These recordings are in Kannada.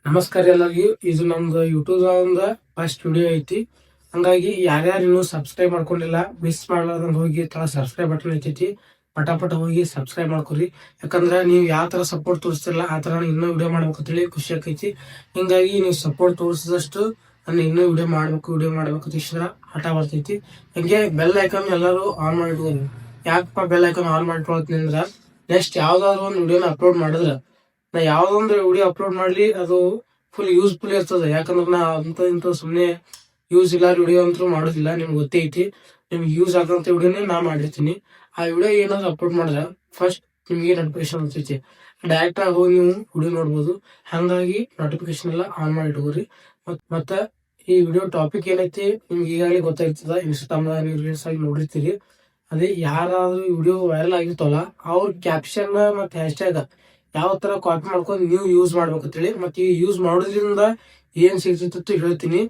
ನಮಸ್ಕಾರ ಎಲ್ಲರಿಗೂ. ಇದು ನಮ್ದು ಯೂಟ್ಯೂಬ್ ಫಸ್ಟ್ ವಿಡಿಯೋ ಐತಿ. ಹಂಗಾಗಿ ಯಾರ್ಯಾರು ಇನ್ನೂ ಸಬ್ಸ್ಕ್ರೈಬ್ ಮಾಡ್ಕೊಂಡಿಲ್ಲ, ಮಿಸ್ ಮಾಡ್ಲಾರ್ದಂಗೆ ಹೋಗಿ ಸಬ್ಸ್ಕ್ರೈಬ್ ಬಟನ್ ಐತಿ, ಪಟಾಪಟ ಹೋಗಿ ಸಬ್ಸ್ಕ್ರೈಬ್ ಮಾಡ್ಕೊರಿ. ಯಾಕಂದ್ರೆ ನೀವು ಯಾವ ತರ ಸಪೋರ್ಟ್ ತೋರಿಸ್ತಿರಲ್ಲ ಆ ತರ ಇನ್ನೂ ವಿಡಿಯೋ ಮಾಡ್ಬೇಕಂತೇಳಿ ಖುಷಿ ಆಕೈತಿ. ಹಿಂಗಾಗಿ ನೀವು ಸಪೋರ್ಟ್ ತೋರಿಸಿದಷ್ಟು ನಾನು ಇನ್ನೂ ವಿಡಿಯೋ ಮಾಡ್ಬೇಕು ಇಷ್ಟ ಹಠ ಬರ್ತೈತಿ. ಹಂಗೆ ಬೆಲ್ ಐಕಾನ್ ಎಲ್ಲರೂ ಆನ್ ಮಾಡಿಟ್ಕೊಂಡು. ಯಾಕಪ್ಪ ಬೆಲ್ ಐಕಾನ್ ಆನ್ ಮಾಡಿಟ್ಕೊಳ್ತೀನಿ ಅಂದ್ರೆ ನೆಕ್ಸ್ಟ್ ಯಾವ್ದಾದ್ರು ಒಂದು ವಿಡಿಯೋನ ಅಪ್ಲೋಡ್ ಮಾಡಿದ್ರೆ ನಾ ಯಾವ್ದೊಂದು ವಿಡಿಯೋ ಅಪ್ಲೋಡ್ ಮಾಡ್ಲಿ ಅದು ಫುಲ್ ಯೂಸ್ಫುಲ್ ಇರ್ತದೆ. ಯಾಕಂದ್ರೆ ನಾ ಇಂಥ ಸುಮ್ಮನೆ ಯೂಸ್ ಇಲ್ಲ ವಿಡಿಯೋ ಅಂತೂ ಮಾಡೋದಿಲ್ಲ. ನಿಮ್ಗೆ ಗೊತ್ತೇ ಐತಿ, ನಿಮ್ಗೆ ಯೂಸ್ ಆಗಂತ ವಿಡಿಯೋನೇ ನಾ ಮಾಡಿರ್ತೀನಿ. ಆ ವಿಡಿಯೋ ಏನಾದ್ರು ಅಪ್ಲೋಡ್ ಮಾಡಿದ್ರೆ ಫಸ್ಟ್ ನಿಮ್ಗೆ ನೋಟಿಫಿಕೇಶನ್ ಬರ್ತೈತಿ, ಡೈರೆಕ್ಟ್ ಆಗಿ ಹೋಗಿ ನೀವು ವಿಡಿಯೋ ನೋಡ್ಬೋದು. ಹಂಗಾಗಿ ನೋಟಿಫಿಕೇಶನ್ ಎಲ್ಲ ಆನ್ ಮಾಡಿ ಇಟ್ಕೋರಿ. ಮತ್ತೆ ಈ ವಿಡಿಯೋ ಟಾಪಿಕ್ ಏನೈತಿ ನಿಮ್ಗೆ ಈಗಾಗಲೇ ಗೊತ್ತಾಗಿರ್ತದ. ಇನ್ಸ್ಟಾಗ್ರಾಮ್ ನೀವು ರೀಲ್ಸ್ ಆಗಿ ನೋಡಿರ್ತೀರಿ. ಅದೇ ಯಾರಾದ್ರೂ ವಿಡಿಯೋ ವೈರಲ್ ಆಗಿರ್ತವಲ್ಲ ಅವ್ರ ಕ್ಯಾಪ್ಷನ್ ಮತ್ತೆ ಹ್ಯಾಶ್ ಟ್ಯಾಗ್ ಯಾವ ತರ ಕಾಪಿ ಮಾಡ್ಕೊಂಡು ನೀವು ಯೂಸ್ ಮಾಡ್ಬೇಕಂತೇಳಿ, ಮತ್ತೆ ಈ ಯೂಸ್ ಮಾಡೋದ್ರಿಂದ ಏನ್ ಸಿಗ್ತಿತ್ತು ಹೇಳ್ತೀನಿ.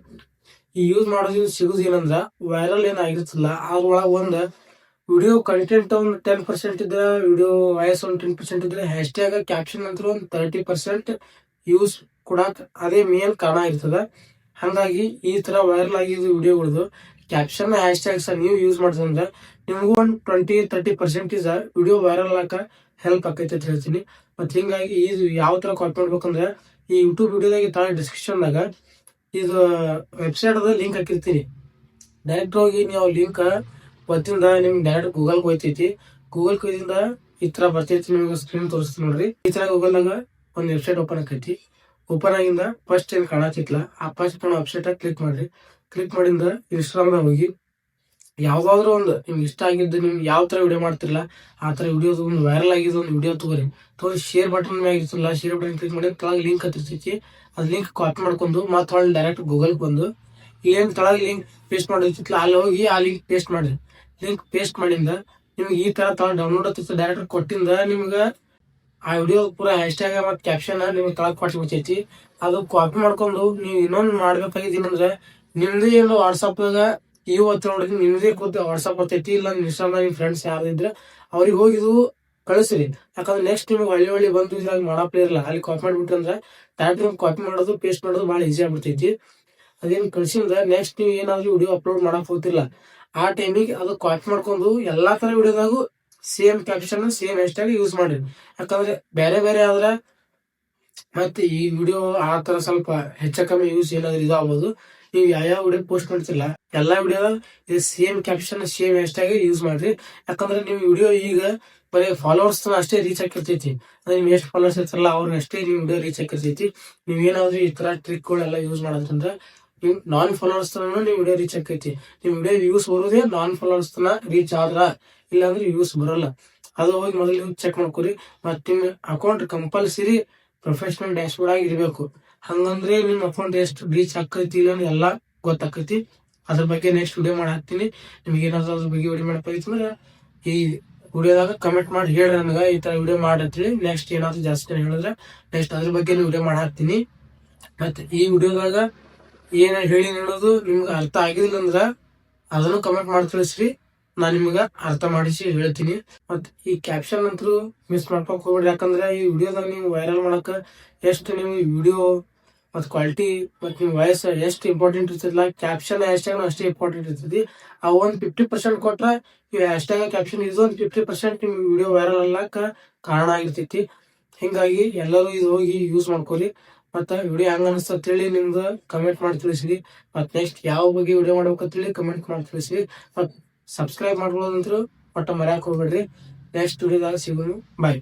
ಈ ಯೂಸ್ ಮಾಡೋದ್ರಿಂದ ಸಿಗುದು ಏನಂದ್ರ ವೈರಲ್ ಏನಾಗಿರ್ತಲ್ಲ ಅದ್ರೊಳಗ ಒಂದ್ ವಿಡಿಯೋ ಕಂಟೆಂಟ್ ಒಂದು 10% ಇದ್ರೆ, ವಿಡಿಯೋ ವಾಯ್ಸ್ ಒಂದು 10% ಇದ್ರೆ, ಹ್ಯಾಶ್ ಟ್ಯಾಗ್ ಕ್ಯಾಪ್ಷನ್ ಅಂತ ಒಂದು 30% ಯೂಸ್ ಕೊಡಾಕ್ ಅದೇ ಮೇನ್ ಕಾರಣ ಇರ್ತದ. ಹಂಗಾಗಿ ಈ ತರ ವೈರಲ್ ಆಗಿದ್ದು ವಿಡಿಯೋಗಳದು ಕ್ಯಾಪ್ಷನ್ ಹ್ಯಾಶ್ ಟ್ಯಾಗ್ಸ್ ನೀವು ಯೂಸ್ ಮಾಡಿದ್ರೆ ನಿಮಗೂ ಒಂದು 20-30% ವಿಡಿಯೋ ವೈರಲ್ ಆಗ ಹೆಲ್ಪ್ ಆಕೈತಿ ಅಂತ ಹೇಳ್ತೀನಿ. ಮತ್ತೆ ಹಿಂಗಾಗಿ ಇದು ಯಾವ ತರ ಕಾಪಿ ಮಾಡ್ಬೇಕಂದ್ರೆ ಈ ಯೂಟ್ಯೂಬ್ ವಿಡಿಯೋದಾಗ ತಾಳೆ ಡಿಸ್ಕ್ರಿಪ್ಷನ್ದಾಗ ಇದು ವೆಬ್ಸೈಟ್ ಅದ ಲಿಂಕ್ ಹಾಕಿರ್ತೀನಿ. ಡೈರೆಕ್ಟ್ ಹೋಗಿ ನೀವು ಲಿಂಕ್ ಗೊತ್ತಿಂದ ನಿಮ್ಗೆ ಡೈರೆಕ್ಟ್ ಗೂಗಲ್ ಹೋಯ್ತೈತಿ. ಗೂಗಲ್ ಹೋಯ್ದಿಂದ ಈ ತರ ಬರ್ತೈತಿ, ನಿಮ್ಗೆ ಸ್ಕ್ರೀನ್ ತೋರಿಸ್ತೀನಿ ನೋಡ್ರಿ. ಈ ತರ ಗೂಗಲ್ದಾಗ ಒಂದು ವೆಬ್ಸೈಟ್ ಓಪನ್ ಆಕೈತಿ. ಓಪನ್ ಆಗಿಂದ ಫಸ್ಟ್ ಏನ್ ಕಾಣತಿತ್ಲ ಆ ಫಸ್ಟ್ ವೆಬ್ಸೈಟ್ ಕ್ಲಿಕ್ ಮಾಡ್ರಿ. ಕ್ಲಿಕ್ ಮಾಡಿಂದ ಇನ್ಸ್ಟಾಗ್ರಾಮ್ದಾಗ ಹೋಗಿ ಯಾವ್ದಾದ್ರು ಒಂದು ನಿಮ್ಗೆ ಇಷ್ಟ ಆಗಿದ್ದು, ನಿಮ್ಗೆ ಯಾವ ತರ ವಿಡಿಯೋ ಮಾಡ್ತಿರಲ್ಲ ಆ ತರ ವಿಡಿಯೋ ಒಂದು ವೈರಲ್ ಆಗಿದ್ದು ಒಂದು ವಿಡಿಯೋ ತಗೋರಿ ಶೇರ್ ಬಟನ್ ಮ್ಯಾಗ ಇರ್ತಲ್ಲ, ಶೇರ್ ಬಟನ್ ಕ್ಲಿಕ್ ಮಾಡಿ ತಳಗ ಲಿಂಕ್ ಹತ್ತಿರ್ತೈತಿ. ಅದ್ ಲಿಂಕ್ ಕಾಪಿ ಮಾಡ್ಕೊಂಡು ಮತ್ತೆ ಡೈರೆಕ್ಟ್ ಗೂಗಲ್ ಬಂದು ಇಲ್ಲೇನ್ ತಳಗ ಲಿಂಕ್ ಪೇಸ್ಟ್ ಮಾಡಿರ್ತಿತ್ಲ ಅಲ್ಲಿ ಹೋಗಿ ಆ ಲಿಂಕ್ ಪೇಸ್ಟ್ ಮಾಡ್ರಿ. ಲಿಂಕ್ ಪೇಸ್ಟ್ ಮಾಡಿಂದ ನಿಮ್ಗೆ ಈ ತರ ತಳ ಡೌನ್ಲೋಡ್ ಆಗ್ತಿತ್ತು. ಡೈರೆಕ್ಟ್ ಕೊಟ್ಟಿಂದ ನಿಮ್ಗ ಆ ವಿಡಿಯೋ ಪೂರ ಹ್ಯಾಶ್ ಟ್ಯಾಗ್ ಮತ್ತೆ ಕ್ಯಾಪ್ಷನ್ ನಿಮ್ಗೆ ತಳಗ ಕೊಟ್ಬಿಡ್ತೈತಿ. ಅದು ಕಾಪಿ ಮಾಡ್ಕೊಂಡು ನೀವು ಇನ್ನೊಂದು ಮಾಡ್ಬೇಕಾಗಿದ್ದೀನಂದ್ರೆ ನಿಮ್ದು ಏನು ವಾಟ್ಸಪ್ದಾಗ ಇವತ್ತು ನೋಡ್ರಿ ನಿಮ್ದೇ ಕೂತು ವಾಟ್ಸಪ್ ಬರ್ತೈತಿ, ಇಲ್ಲ ಇನ್ಸ್ಟಾಗ್ರಾಮ್ ನಿಮ್ ಫ್ರೆಂಡ್ಸ್ ಯಾರಿದ್ರೆ ಅವ್ರಿಗೆ ಹೋಗಿದು ಕಳಿಸ್ರಿ. ಯಾಕಂದ್ರೆ ನೆಕ್ಸ್ಟ್ ನಿಮ್ಗೆ ಹಳ್ಳಿ ಬಂದು ಇದ್ರಾಗ ಮಾಡಪ್ಲೇ ಇರಲ್ಲ, ಅಲ್ಲಿ ಕಾಪಿ ಮಾಡ್ಬಿಟ್ರಂದ್ರೆ ಡೈರೆಕ್ಟ್ ಕಾಪಿ ಮಾಡೋದು ಪೇಸ್ಟ್ ಮಾಡೋದು ಭಾಳ ಈಸಿ ಆಗ್ಬಿಡ್ತೈತಿ. ಅದೇನು ಕಳ್ಸಿಂದ ನೆಕ್ಸ್ಟ್ ನೀವು ಏನಾದ್ರು ವಿಡಿಯೋ ಅಪ್ಲೋಡ್ ಮಾಡಕ್ ಹೋಗ್ತಿಲ್ಲ ಆ ಟೈಮಿಗೆ ಅದು ಕಾಪಿ ಮಾಡ್ಕೊಂಡು ಎಲ್ಲಾ ತರ ವಿಡಿಯೋದಾಗು same caption same hashtag use ಮಾಡ್ರಿ. ಯಾಕಂದ್ರೆ ಬೇರೆ ಬೇರೆ ಆದ್ರೆ ಮತ್ತೆ ಈ ವಿಡಿಯೋ ಆ ತರ ಸ್ವಲ್ಪ ಹೆಚ್ಚ ಕಮ್ಮಿ ಯೂಸ್ ಏನಾದ್ರು ಇದಾಗ್ಬೋದು. ನೀವು ಯಾವ ವಿಡಿಯೋ ಪೋಸ್ಟ್ ಮಾಡ್ತಿಲ್ಲ ಎಲ್ಲಾ ವಿಡಿಯೋದಾಗ ಇದು same caption same hashtag use ಮಾಡ್ರಿ. ಯಾಕಂದ್ರೆ ನೀವು ವಿಡಿಯೋ ಈಗ ಬರೀ ಫಾಲೋವರ್ಸ್ ಅಷ್ಟೇ ರೀಚ್ ಆಗಿರ್ತೈತಿ. ಅಂದ್ರೆ ನಿಮ್ಗೆ ಎಷ್ಟು ಫಾಲೋವರ್ಸ್ ಇರ್ತಾರಲ್ಲ ಅವ್ರಿಗೆ ಅಷ್ಟೇ ನೀವು ವಿಡಿಯೋ ರೀಚ್ ಆಗಿರ್ತೈತಿ. ನೀವ್ ಏನಾದ್ರು ಈ ತರ ಟ್ರಿಕ್ಗಳೆಲ್ಲ ಯೂಸ್ ಮಾಡೋದ್ರಿಂದ ನೀವು ನಾನ್ ಫಾಲೋವರ್ಸ್ ತನ ನೀವು ವಿಡಿಯೋ ರೀಚ್ ಆಕೈತಿ. ನಿಮ್ ವಿಡಿಯೋ ವ್ಯೂಸ್ ಬರೋದೇ ನಾನ್ ಫಾಲೋವರ್ಸ್ ತನ ರೀಚ್ ಆದ್ರ, ಇಲ್ಲಾಂದ್ರೆ ವ್ಯೂಸ್ ಬರಲ್ಲ. ಅದು ಹೋಗಿ ಮೊದಲು ನೀವು ಚೆಕ್ ಮಾಡ್ಕೊರಿ. ಮತ್ತೆ ನಿಮ್ account compulsory professional dash board ಆಗಿ ಇರಬೇಕು. ಹಂಗಂದ್ರೆ ನಿಮ್ ಅಕೌಂಟ್ ಎಷ್ಟು ರೀಚ್ ಆಕೈತಿ ಇಲ್ಲ ಎಲ್ಲ ಗೊತ್ತಾಕೈತಿ. ಅದ್ರ ಬಗ್ಗೆ ನೆಕ್ಸ್ಟ್ ವಿಡಿಯೋ ಮಾಡಿ ಹಾಕ್ತೀನಿ. ನಿಮ್ಗೆ ಏನಾದ್ರು ಅದ್ರ ಬಗ್ಗೆ ವಿಡಿಯೋ ಮಾಡಬೇಕಂದ್ರೆ ಈ ವಿಡಿಯೋದಾಗ ಕಮೆಂಟ್ ಮಾಡಿ ಹೇಳ್ರಿ ನನಗ ಈ ತರ ವಿಡಿಯೋ ಮಾಡತ್ರಿ. ನೆಕ್ಸ್ಟ್ ಏನಾದ್ರು ಜಾಸ್ತಿ ಹೇಳಿದ್ರೆ ನೆಕ್ಸ್ಟ್ ಅದ್ರ ಬಗ್ಗೆ ವಿಡಿಯೋ ಮಾಡಿ ಹಾಕ್ತೀನಿ. ಮತ್ತೆ ಈ ವಿಡಿಯೋದಾಗ ಏನ ಹೇಳಿ ನೋಡೋದು ನಿಮ್ಗೆ ಅರ್ಥ ಆಗಿಲ್ಲ ಅಂದ್ರ ಅದನ್ನು ಕಮೆಂಟ್ ಮಾಡಿ ತಿಳಿಸ್ರಿ, ನಾನ್ ನಿಮ್ಗ ಅರ್ಥ ಮಾಡಿಸಿ ಹೇಳ್ತೀನಿ. ಮತ್ ಈ ಕ್ಯಾಪ್ಷನ್ ಅಂತೂ ಮಿಸ್ ಮಾಡ್ಕೊಕ್ ಹೋಗ್ಬೇಡ್ರಿ. ಯಾಕಂದ್ರೆ ಈ ವಿಡಿಯೋದಾಗ ನೀವು ವೈರಲ್ ಮಾಡಕ ಎಷ್ಟು ನಿಮ್ ವಿಡಿಯೋ ಮತ್ ಕ್ವಾಲಿಟಿ ಮತ್ ನಿಮ್ ವಾಯ್ಸ್ ಎಷ್ಟು ಇಂಪಾರ್ಟೆಂಟ್ ಇರ್ತದಿಲ್ಲ, ಕ್ಯಾಪ್ಷನ್ ಹ್ಯಾಶ್ ಟ್ಯಾಗ್ ಅಷ್ಟೇ ಇಂಪಾರ್ಟೆಂಟ್ ಇರ್ತದೆ. ಆ ಒಂದ್ 50% ಕೊಟ್ರ ಈ ಹ್ಯಾಶ್ ಟ್ಯಾಗ್ ಕ್ಯಾಪ್ಷನ್ ಇದೊಂದು 50% ನಿಮ್ ವಿಡಿಯೋ ವೈರಲ್ ಅಲ್ಲಕ ಕಾರಣ ಆಗಿರ್ತೈತಿ. ಹಿಂಗಾಗಿ ಎಲ್ಲರೂ ಇದು ಹೋಗಿ ಯೂಸ್ ಮಾಡ್ಕೊರಿ. ಮತ್ತ ವಿಡಿಯೋ ಹೆಂಗ ಅನಿಸ್ತ ಹೇಳಿ ನಿಮ್ದು ಕಮೆಂಟ್ ಮಾಡಿ ತಿಳಿಸ್ರಿ. ಮತ್ ನೆಕ್ಸ್ಟ್ ಯಾವ ಬಗ್ಗೆ ವಿಡಿಯೋ ಮಾಡ್ಬೇಕಂತೇಳಿ ಕಮೆಂಟ್ ಮಾಡಿ ತಿಳಿಸ್ರಿ. ಮತ್ ಸಬ್ಸ್ಕ್ರೈಬ್ ಮಾಡ್ಕೊಳ್ಳೋದಂತ್ರು ಒಟ್ಟ ಮರ್ಯಾಕ್ ಹೋಗ್ಬೇಡ್ರಿ. ನೆಕ್ಸ್ಟ್ ವಿಡಿಯೋದಾಗ ಸಿಗೋನು. ಬಾಯ್.